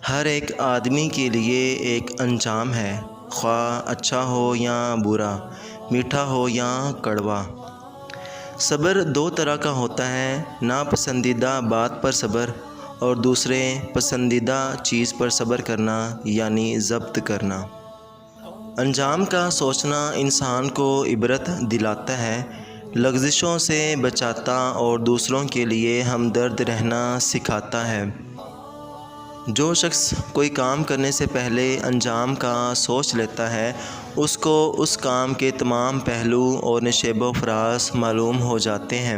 ہر ایک آدمی کے لیے ایک انجام ہے، خواہ اچھا ہو یا برا، میٹھا ہو یا کڑوا۔ صبر دو طرح کا ہوتا ہے، ناپسندیدہ بات پر صبر اور دوسرے پسندیدہ چیز پر صبر کرنا یعنی ضبط کرنا۔ انجام کا سوچنا انسان کو عبرت دلاتا ہے، لغزشوں سے بچاتا اور دوسروں کے لیے ہمدرد رہنا سکھاتا ہے۔ جو شخص کوئی کام کرنے سے پہلے انجام کا سوچ لیتا ہے، اس کو اس کام کے تمام پہلو اور نشیب و فراز معلوم ہو جاتے ہیں۔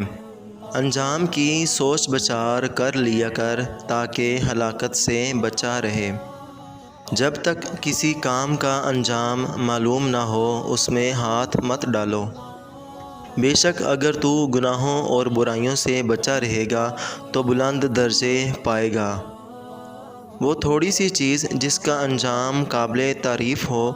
انجام کی سوچ بچار کر لیا کر تاکہ ہلاکت سے بچا رہے۔ جب تک کسی کام کا انجام معلوم نہ ہو اس میں ہاتھ مت ڈالو۔ بے شک اگر تو گناہوں اور برائیوں سے بچا رہے گا تو بلند درجے پائے گا۔ وہ تھوڑی سی چیز جس کا انجام قابل تعریف ہو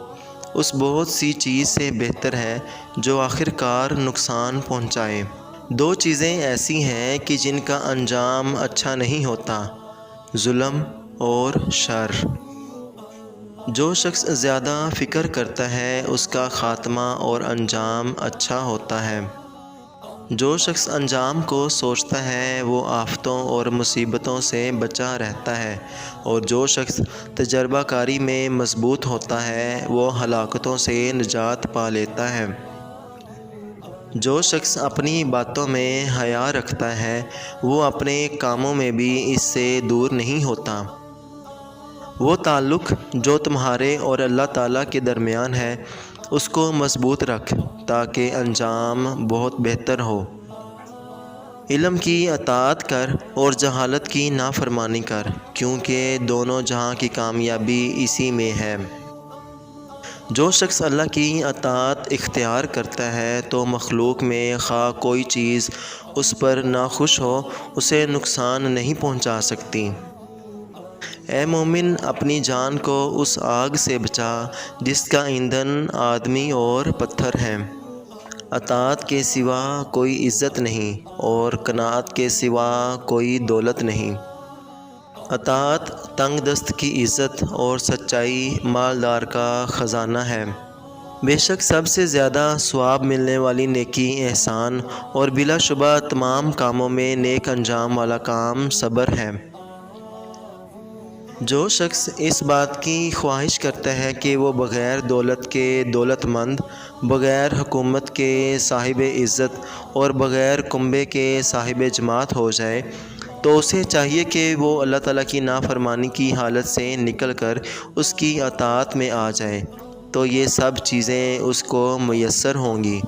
اس بہت سی چیز سے بہتر ہے جو آخر کار نقصان پہنچائے۔ دو چیزیں ایسی ہیں کہ جن کا انجام اچھا نہیں ہوتا، ظلم اور شر۔ جو شخص زیادہ فکر کرتا ہے اس کا خاتمہ اور انجام اچھا ہوتا ہے۔ جو شخص انجام کو سوچتا ہے وہ آفتوں اور مصیبتوں سے بچا رہتا ہے، اور جو شخص تجربہ کاری میں مضبوط ہوتا ہے وہ ہلاکتوں سے نجات پا لیتا ہے۔ جو شخص اپنی باتوں میں حیا رکھتا ہے وہ اپنے کاموں میں بھی اس سے دور نہیں ہوتا۔ وہ تعلق جو تمہارے اور اللہ تعالیٰ کے درمیان ہے اس کو مضبوط رکھ تاکہ انجام بہت بہتر ہو۔ علم کی اطاعت کر اور جہالت کی نافرمانی کر، کیونکہ دونوں جہاں کی کامیابی اسی میں ہے۔ جو شخص اللہ کی اطاعت اختیار کرتا ہے تو مخلوق میں خواہ کوئی چیز اس پر ناخوش ہو اسے نقصان نہیں پہنچا سکتی۔ اے مومن، اپنی جان کو اس آگ سے بچا جس کا ایندھن آدمی اور پتھر ہے۔ اطاعت کے سوا کوئی عزت نہیں اور قناعت کے سوا کوئی دولت نہیں۔ اطاعت تنگ دست کی عزت اور سچائی مالدار کا خزانہ ہے۔ بے شک سب سے زیادہ ثواب ملنے والی نیکی احسان اور بلا شبہ تمام کاموں میں نیک انجام والا کام صبر ہے۔ جو شخص اس بات کی خواہش کرتا ہے کہ وہ بغیر دولت کے دولت مند، بغیر حکومت کے صاحب عزت اور بغیر کنبے کے صاحب جماعت ہو جائے تو اسے چاہیے کہ وہ اللہ تعالیٰ کی نافرمانی کی حالت سے نکل کر اس کی اطاعت میں آ جائے، تو یہ سب چیزیں اس کو میسر ہوں گی۔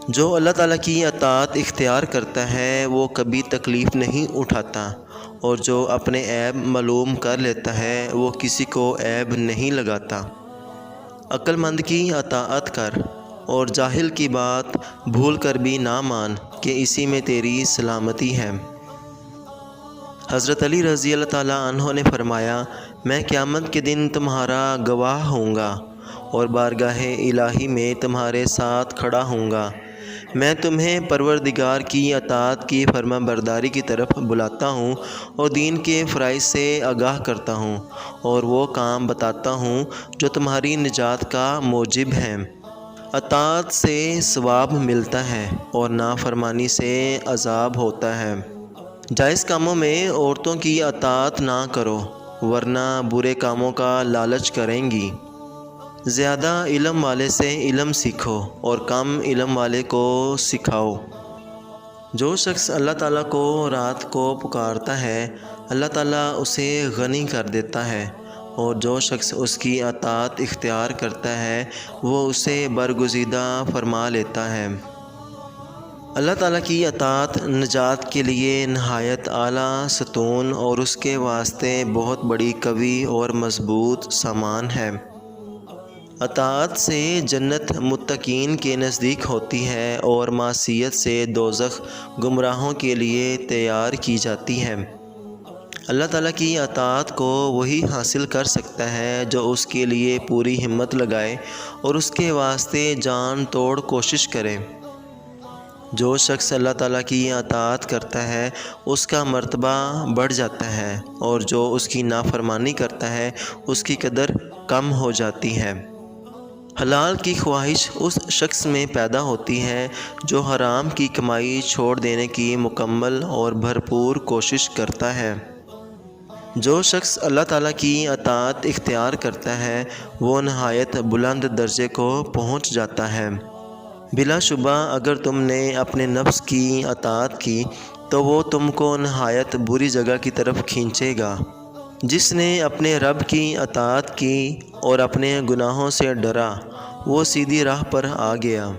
جو اللہ تعالیٰ کی اطاعت اختیار کرتا ہے وہ کبھی تکلیف نہیں اٹھاتا، اور جو اپنے عیب معلوم کر لیتا ہے وہ کسی کو عیب نہیں لگاتا۔ عقل مند کی اطاعت کر اور جاہل کی بات بھول کر بھی نہ مان کہ اسی میں تیری سلامتی ہے۔ حضرت علی رضی اللہ تعالیٰ عنہ نے فرمایا، میں قیامت کے دن تمہارا گواہ ہوں گا اور بارگاہ الہی میں تمہارے ساتھ کھڑا ہوں گا۔ میں تمہیں پروردگار کی اطاعت کی فرما برداری کی طرف بلاتا ہوں اور دین کے فرائض سے آگاہ کرتا ہوں اور وہ کام بتاتا ہوں جو تمہاری نجات کا موجب ہیں۔ اطاعت سے ثواب ملتا ہے اور نافرمانی سے عذاب ہوتا ہے۔ جائز کاموں میں عورتوں کی اطاعت نہ کرو ورنہ برے کاموں کا لالچ کریں گی۔ زیادہ علم والے سے علم سیکھو اور کم علم والے کو سکھاؤ۔ جو شخص اللہ تعالیٰ کو رات کو پکارتا ہے اللہ تعالیٰ اسے غنی کر دیتا ہے، اور جو شخص اس کی اطاعت اختیار کرتا ہے وہ اسے برگزیدہ فرما لیتا ہے۔ اللہ تعالیٰ کی اطاعت نجات کے لیے نہایت اعلیٰ ستون اور اس کے واسطے بہت بڑی قوی اور مضبوط سامان ہے۔ اطاعت سے جنت متقین کے نزدیک ہوتی ہے اور معصیت سے دوزخ گمراہوں کے لیے تیار کی جاتی ہے۔ اللہ تعالیٰ کی اطاعت کو وہی حاصل کر سکتا ہے جو اس کے لیے پوری ہمت لگائے اور اس کے واسطے جان توڑ کوشش کرے۔ جو شخص اللہ تعالیٰ کی اطاعت کرتا ہے اس کا مرتبہ بڑھ جاتا ہے، اور جو اس کی نافرمانی کرتا ہے اس کی قدر کم ہو جاتی ہے۔ حلال کی خواہش اس شخص میں پیدا ہوتی ہے جو حرام کی کمائی چھوڑ دینے کی مکمل اور بھرپور کوشش کرتا ہے۔ جو شخص اللہ تعالیٰ کی اطاعت اختیار کرتا ہے وہ نہایت بلند درجے کو پہنچ جاتا ہے۔ بلا شبہ اگر تم نے اپنے نفس کی اطاعت کی تو وہ تم کو نہایت بری جگہ کی طرف کھینچے گا۔ جس نے اپنے رب کی اطاعت کی اور اپنے گناہوں سے ڈرا وہ سیدھی راہ پر آ گیا۔